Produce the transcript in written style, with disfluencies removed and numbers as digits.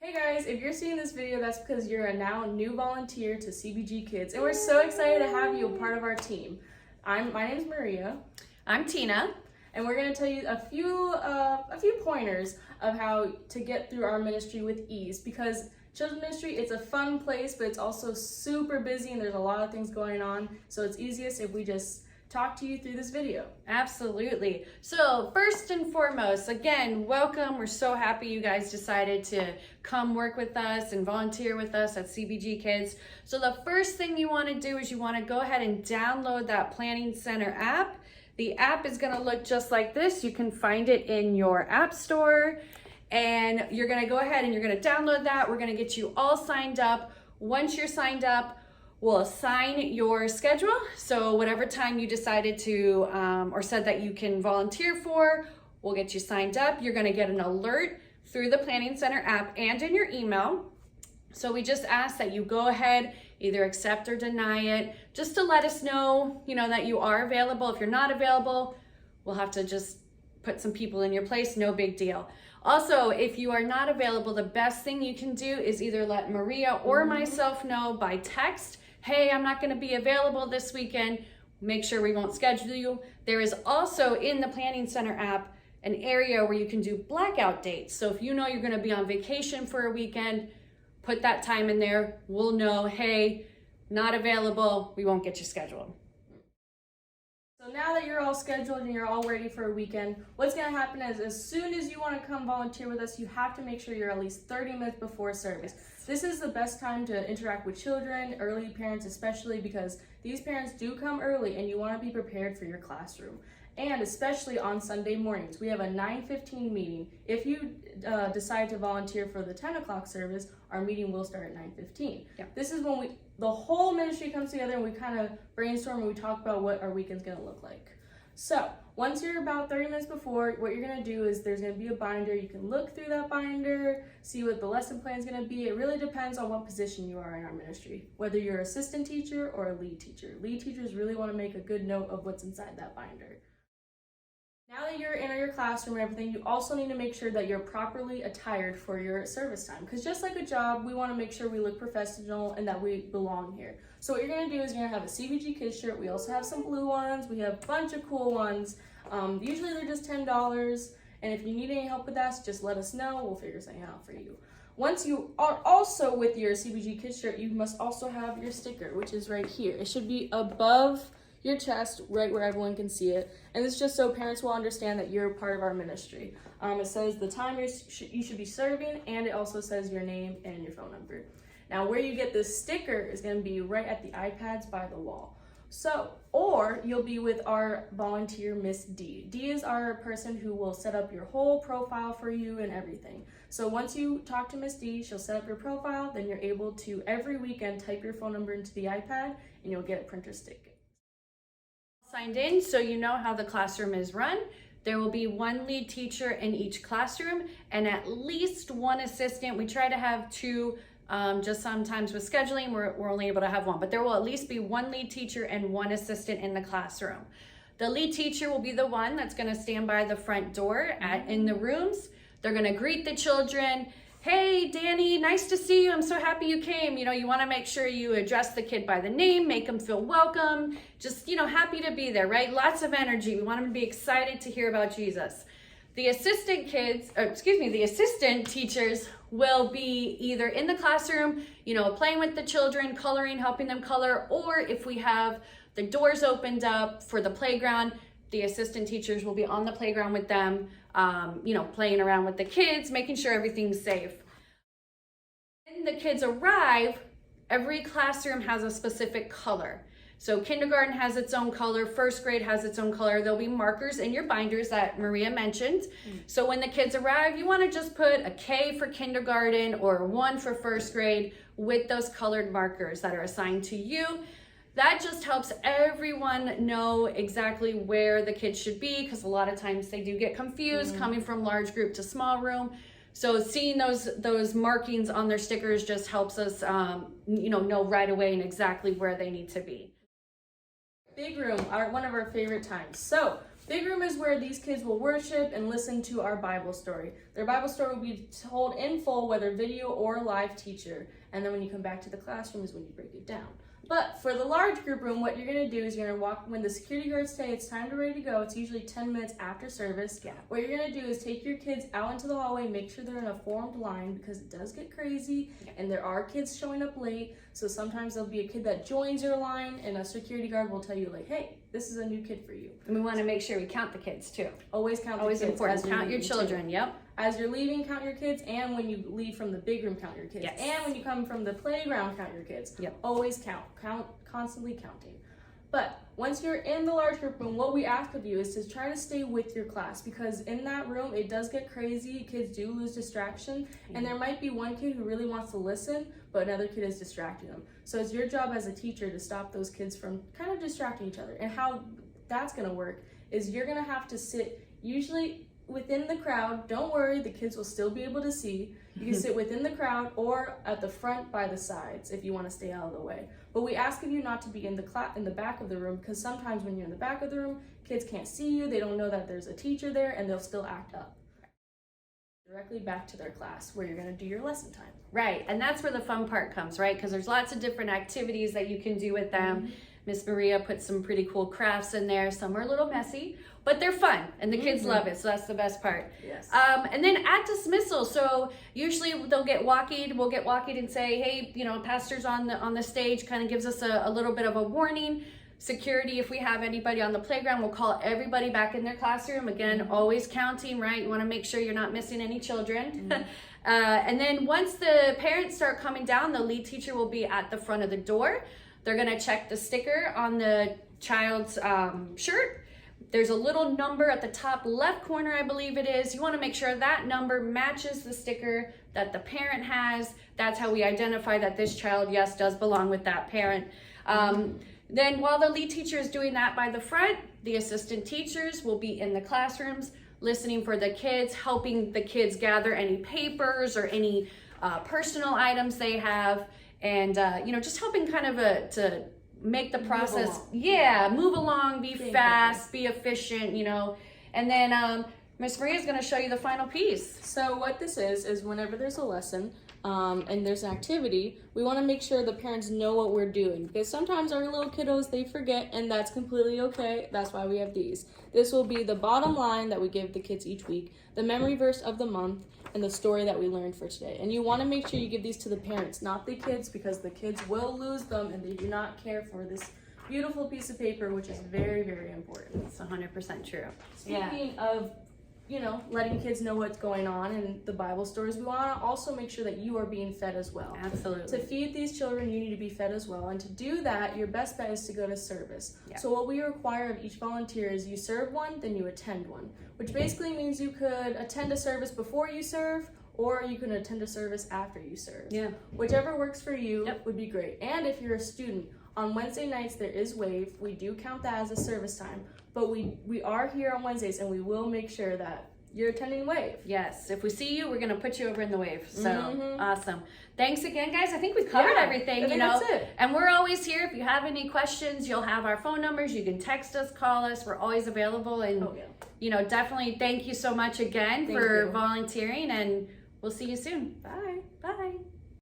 Hey guys, if you're seeing this video, that's because you're a now new volunteer to CBG Kids, and we're so excited to have you a part of our team. My name is Maria. I'm Tina. And we're going to tell you a few pointers of how to get through our ministry with ease, because children's ministry, it's a fun place, but it's also super busy and there's a lot of things going on. So it's easiest if we just talk to you through this video. Absolutely. So first and foremost, again, welcome. We're so happy you guys decided to come work with us and volunteer with us at CBG Kids. So the first thing you want to do is you want to go ahead and download that Planning Center app. The app is going to look just like this. You can find it in your app store, and you're going to go ahead and you're going to download that. We're going to get you all signed up. Once you're signed up, we'll assign your schedule. So whatever time you decided to or said that you can volunteer for, we'll get you signed up. You're going to get an alert through the Planning Center app and in your email. So we just ask that you go ahead, either accept or deny it, just to let us know, that you are available. If you're not available, we'll have to just put some people in your place, no big deal. Also, if you are not available, the best thing you can do is either let Maria or myself know by text, hey, I'm not gonna be available this weekend, make sure we won't schedule you. There is also in the Planning Center app an area where you can do blackout dates. So if you know you're gonna be on vacation for a weekend, put that time in there. We'll know, hey, not available, we won't get you scheduled. So now that you're all scheduled and you're all ready for a weekend, what's going to happen is as soon as you want to come volunteer with us, you have to make sure you're at least 30 minutes before service. This is the best time to interact with children, early parents especially, because these parents do come early and you want to be prepared for your classroom. And especially on Sunday mornings, we have a 9:15 meeting. If you decide to volunteer for the 10 o'clock service, our meeting will start at 9:15. Yep. This is when the whole ministry comes together and we kind of brainstorm and we talk about what our weekend's going to look like. So once you're about 30 minutes before, what you're going to do is there's going to be a binder. You can look through that binder, see what the lesson plan is going to be. It really depends on what position you are in our ministry, whether you're assistant teacher or a lead teacher. Lead teachers really want to make a good note of what's inside that binder. Now that you're in your classroom and everything, you also need to make sure that you're properly attired for your service time. Because just like a job, we want to make sure we look professional and that we belong here. So what you're going to do is you're going to have a CBG Kids shirt. We also have some blue ones. We have a bunch of cool ones. Usually they're just $10. And if you need any help with that, just let us know. We'll figure something out for you. Once you are also with your CBG Kids shirt, you must also have your sticker, which is right here. It should be above your chest, right where everyone can see it. And this is just so parents will understand that you're part of our ministry. It says the time you should be serving, and it also says your name and your phone number. Now where you get this sticker is going to be right at the iPads by the wall. So, or you'll be with our volunteer, Miss D. D is our person who will set up your whole profile for you and everything. So once you talk to Miss D, she'll set up your profile, then you're able to every weekend type your phone number into the iPad and you'll get a printer sticker. Signed in, so you know how the classroom is run. There will be one lead teacher in each classroom and at least one assistant. We try to have two, just sometimes with scheduling, we're only able to have one, but there will at least be one lead teacher and one assistant in the classroom. The lead teacher will be the one that's gonna stand by the front door in the rooms. They're gonna greet the children. Hey, Danny, nice to see you. I'm so happy you came. You want to make sure you address the kid by the name, make them feel welcome, just, happy to be there, right? Lots of energy. We want them to be excited to hear about Jesus. The assistant teachers will be either in the classroom, playing with the children, coloring, helping them color, or if we have the doors opened up for the playground, the assistant teachers will be on the playground with them, playing around with the kids, making sure everything's safe. When the kids arrive, every classroom has a specific color. So kindergarten has its own color, first grade has its own color. There'll be markers in your binders that Maria mentioned. So when the kids arrive, you want to just put a K for kindergarten or 1 for first grade with those colored markers that are assigned to you. That just helps everyone know exactly where the kids should be, because a lot of times they do get confused coming from large group to small room. So seeing those markings on their stickers just helps us know right away and exactly where they need to be. Big room are one of our favorite times. So Big room is where these kids will worship and listen to our Bible story. Their Bible story will be told in full, whether video or live teacher. And then when you come back to the classroom is when you break it down. But for the large group room, what you're going to do is you're going to walk, when the security guards say it's time to ready to go, it's usually 10 minutes after service. Yeah. What you're going to do is take your kids out into the hallway, make sure they're in a formed line because it does get crazy and there are kids showing up late. So sometimes there'll be a kid that joins your line and a security guard will tell you like, hey, this is a new kid for you. And we want to make sure we count the kids too. Always count Always the kids. important. Count your children. Too. Yep. As you're leaving, count your kids, and when you leave from the big room, count your kids. Yes. And when you come from the playground, count your kids. Yep. Always count, constantly counting. But once you're in the large group room, what we ask of you is to try to stay with your class because in that room, it does get crazy. Kids do lose distraction, and there might be one kid who really wants to listen, but another kid is distracting them. So it's your job as a teacher to stop those kids from kind of distracting each other. And how that's going to work is you're going to have to sit usually within the crowd. Don't worry, the kids will still be able to see. You can sit within the crowd or at the front by the sides if you want to stay out of the way. But we ask of you not to be in the back of the room because sometimes when you're in the back of the room, kids can't see you, they don't know that there's a teacher there, and they'll still act up. Directly back to their class where you're going to do your lesson time. Right, and that's where the fun part comes, right? Because there's lots of different activities that you can do with them. Miss Maria put some pretty cool crafts in there. Some are a little messy, but they're fun, and the kids love it, so that's the best part. Yes. And then at dismissal, so usually they'll get walkied. We'll get walkied and say, hey, you know, pastor's on the stage, kind of gives us a little bit of a warning. Security, if we have anybody on the playground, we'll call everybody back in their classroom. Again, always counting, right? You want to make sure you're not missing any children. And then once the parents start coming down, the lead teacher will be at the front of the door. They're going to check the sticker on the child's shirt. There's a little number at the top left corner, I believe it is. You want to make sure that number matches the sticker that the parent has. That's how we identify that this child, yes, does belong with that parent. Then while the lead teacher is doing that by the front, the assistant teachers will be in the classrooms listening for the kids, helping the kids gather any papers or any personal items they have, and you know, just helping kind of to make the process move along, be fast, be efficient, you know. And then Miss Maria is going to show you the final piece. So what this is whenever there's a lesson and there's an activity, we want to make sure the parents know what we're doing because sometimes our little kiddos, they forget, and that's completely okay. That's why we have these. This will be the bottom line that we give the kids each week, the memory verse of the month, and the story that we learned for today. And you want to make sure you give these to the parents, not the kids, because the kids will lose them and they do not care for this beautiful piece of paper, which is very, very important. It's 100% true. Speaking of, you know, letting kids know what's going on in the Bible stories, we want to also make sure that you are being fed as well. Absolutely. To feed these children, you need to be fed as well. And to do that, your best bet is to go to service. Yeah. So what we require of each volunteer is you serve one, then you attend one, which basically means you could attend a service before you serve, or you can attend a service after you serve. Yeah. Whichever works for you would be great. And if you're a student, on Wednesday nights there is WAVE. We do count that as a service time, but we are here on Wednesdays and we will make sure that you're attending WAVE. Yes, if we see you, we're going to put you over in the WAVE. So awesome. Thanks again, guys. I think we covered everything, I think that's it. And we're always here. If you have any questions, you'll have our phone numbers. You can text us, call us. We're always available. And, you know, definitely thank you so much again for volunteering, and we'll see you soon. Bye. Bye.